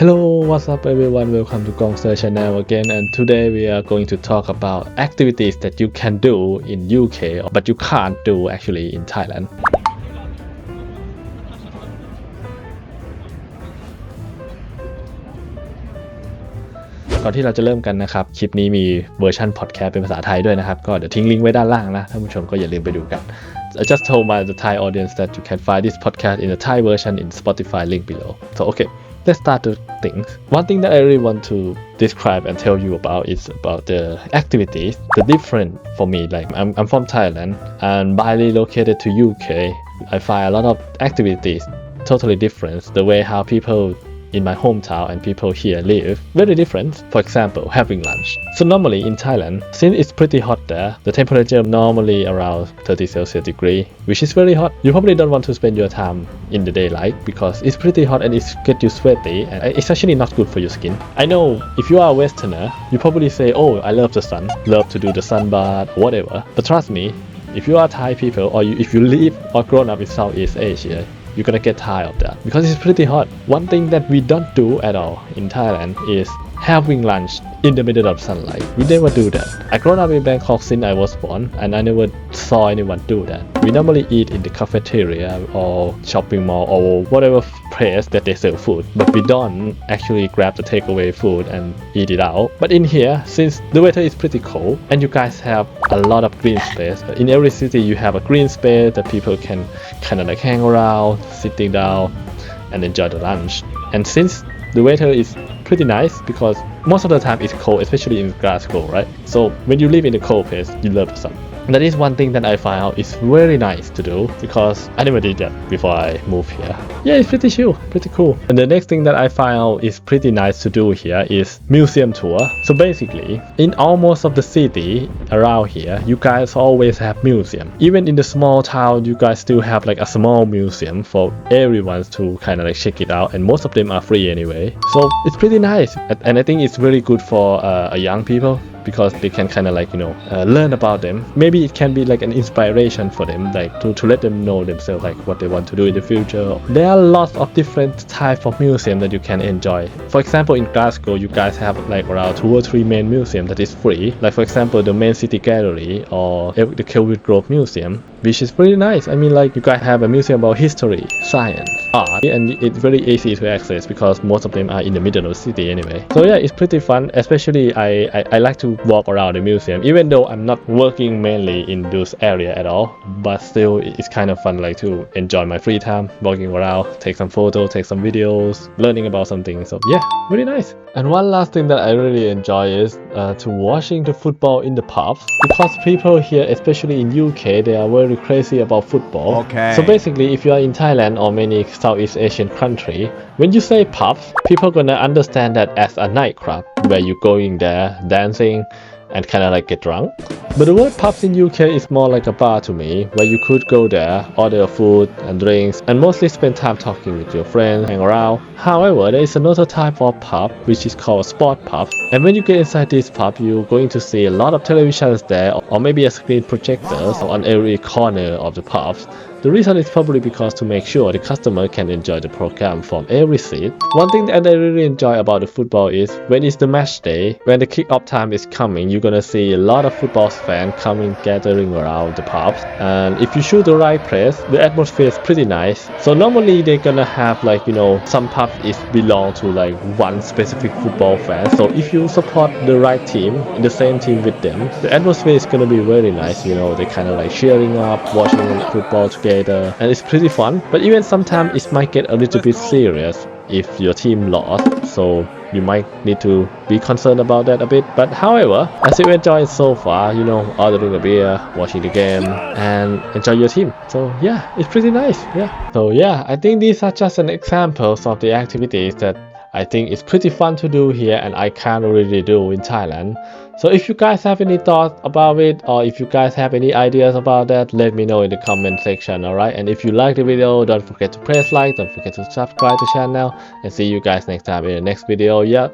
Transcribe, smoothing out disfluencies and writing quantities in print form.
Hello, what's up everyone? Welcome to Gongster channel again, and today we are going to talk about activities that you can do in UK but you can't do actually in Thailand. ก่อนที่เราจะเริ่มกันนะครับคลิปนี้มีเวอร์ชันพอดแคสต์เป็นภาษาไทยด้วยนะครับก็เดี๋ยวทิ้งลิงก์ไว้ด้านล่างนะท่านผู้ชมก็อย่าลืมไปดูกัน I just told the Thai audience that you can find this podcast in the Thai version in Spotify link below. So okay, let's start the things. One thing that I really want to describe and tell you about is about the activities. The different for me, like I'm from Thailand and by relocated to UK, I find a lot of activities totally different. The way how people in my hometown and people here live very different. For example, having lunch. So normally in Thailand, since it's pretty hot there, the temperature normally around 30 Celsius degree, which is very hot. You probably don't want to spend your time in the daylight because it's pretty hot and it gets you sweaty and it's actually not good for your skin. I know if you are a Westerner, you probably say, oh, I love the sun, love to do the sun bath, whatever. But trust me, if you are Thai people or if you live or grown up in Southeast Asia, you're gonna get tired of that because it's pretty hot. One thing that we don't do at all in Thailand is having lunch in the middle of sunlight. We never do that. I grew up in Bangkok since I was born and I never saw anyone do that. We normally eat in the cafeteria or shopping mall or whatever place that they sell food, but we don't actually grab the takeaway food and eat it out. But in here, since the weather is pretty cold and you guys have a lot of green space, in every city you have a green space that people can kind of like hang around, sitting down and enjoy the lunch. And since the weather is pretty nice because most of the time it's cold, especially in Glasgow, right? So when you live in a cold place, you love the sun. And that is one thing that I find out is very nice to do because I never did that before I moved here. Yeah, it's pretty chill, pretty cool. And the next thing that I find out is pretty nice to do here is museum tour. So basically, in almost of the city around here, you guys always have museum. Even in the small town, you guys still have like a small museum for everyone to kind of like check it out, and most of them are free anyway. So it's pretty nice, and I think it's very good for young people because they can kind of like learn about them. Maybe it can be like an inspiration for them, like to let them know themselves like what they want to do in the future. There are lots of different types of museum that you can enjoy. For example, in Glasgow, you guys have like around 2 or 3 main museums that is free. Like for example, the main city gallery or the Kelvin Grove Museum, which is pretty nice. I mean, like you guys have a museum about history, science, art, and it's very easy to access because most of them are in the middle of the city anyway. So yeah, it's pretty fun. Especially I like to walk around the museum, even though I'm not working mainly in those area at all, but still it's kind of fun like to enjoy my free time walking around, take some photos, take some videos, learning about something. So yeah, really nice. And one last thing that I really enjoy is to watching the football in the pubs because people here, especially in UK, they are very crazy about football. Okay. So basically, if you are in Thailand or many Southeast Asian country, when you say pubs, people gonna understand that as a nightclub where you going there dancing and kind of like get drunk. But the word pubs in UK is more like a bar to me, where you could go there, order food and drinks, and mostly spend time talking with your friends, hang around. However, there is another type of pub, which is called sport pub. And when you get inside this pub, you're going to see a lot of televisions there, or maybe a screen projectors on every corner of the pubs. The reason is probably because to make sure the customer can enjoy the program from every seat. One thing that I really enjoy about the football is when it's the match day, when the kick-off time is coming, you're gonna see a lot of football fans coming gathering around the pubs. And if you choose the right place, the atmosphere is pretty nice. So normally they're gonna have like some pubs is belong to like one specific football fan. So if you support the right team, in the same team with them, the atmosphere is gonna be very nice. They kind of like cheering up, watching football together. And it's pretty fun, but even sometimes it might get a little bit serious if your team lost, so you might need to be concerned about that a bit. But however, I still enjoy it so far, ordering a beer, watching the game, and enjoy your team. So yeah, it's pretty nice. Yeah. So yeah, I think these are just an examples of the activities that I think it's pretty fun to do here and I can't really do in Thailand. So if you guys have any thoughts about it, or if you guys have any ideas about that, let me know in the comment section, alright? And if you like the video, don't forget to press like, don't forget to subscribe to the channel, and see you guys next time in the next video. Yeah,